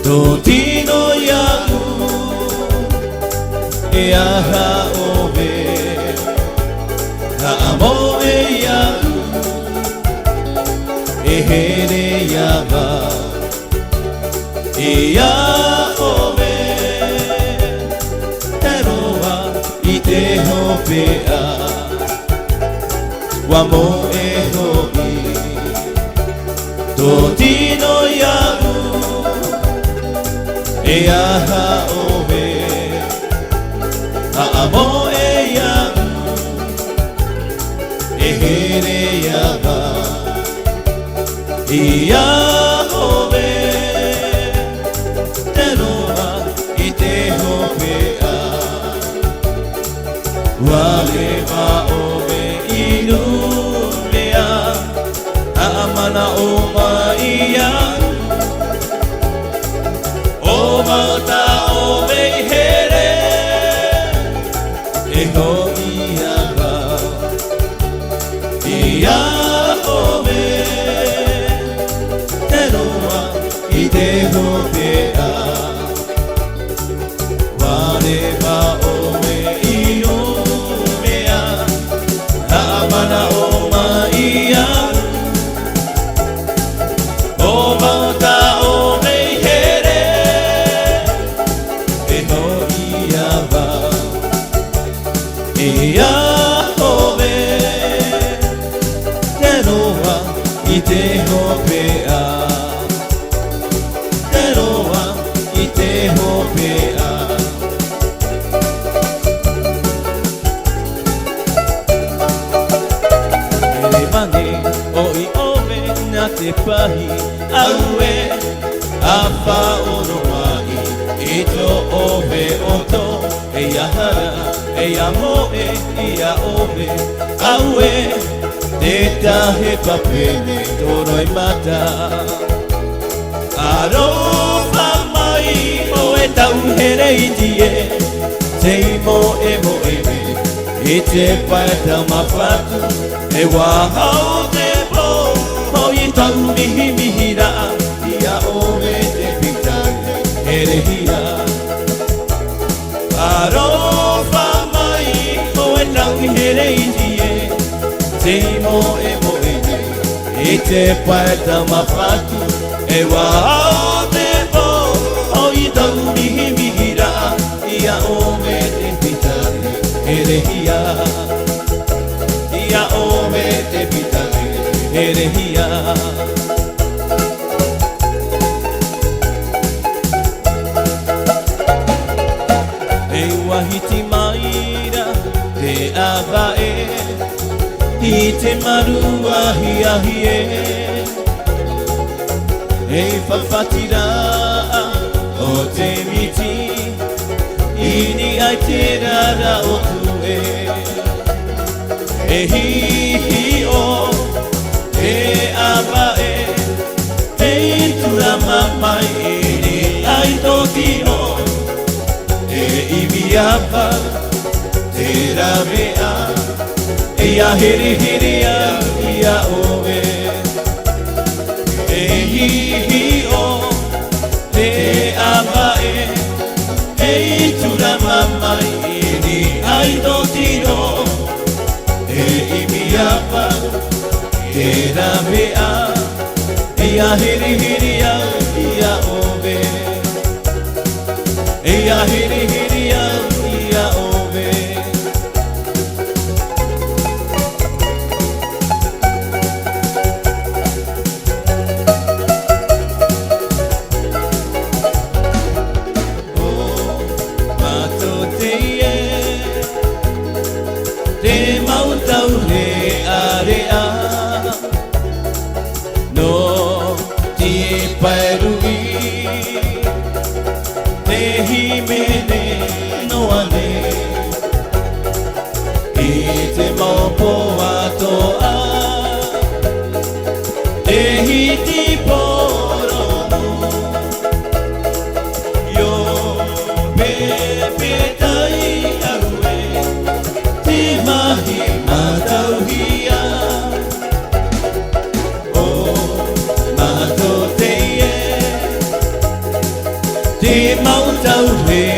Totino yaku Eaha obe Ha'amo yaku Ehere yaba Ea obe Teroa ite hopea Wamo ehobi Totino yaku Eaha obe Ha'amo yaku Ehere yaba Ea obe Teroa ite hopea Wale ma obe inumea Ha'amana oma iya Omata obe here Eho iyaba Iya obe Teroa ite hopea Wale ma obe inumea Ha'amana oma iya Omata obe here Eho iyaba Ea obe Teroa ite hopea Teroa ite hopea Mane oi obe na te pahi Aue apa ono mai Ito obe oto Eia hara Eia moe Ia obe Aue Te tahe papene Toroi mata Arofa mai Oe tau here itie Teimo e moe me I te paeta mawhatu E wahau te po Hoi tau mihi mihira Ia ome te pitane Here hia Arofa mai Oe tau here itie Teimo e moe me I te paeta mawhatu E wahau te po Hoi tau mihi mihira Ia ome te pitane Here hia Ia ome te pitane Here hia E wahiti maira Te awae I te marua hia hie E whawhatira O te miti Ini ai te rara o tue E hihi o E awae E tura mamai Ini ai totino E ibiapa Te rawea E a hiri hiria Ia oe E hihi o E awae Ei tura mamai ini ai totino E imiapa Te rawea Ia hiri hiria Ia obe Ia hiri hiria Ia obe Te mautau he area No tie pairui Te himene no ane I te maupo atoa Te hiti poromu Yo pepe tai aue Te mahi matauhia O mato te မောင်းတောက်လေ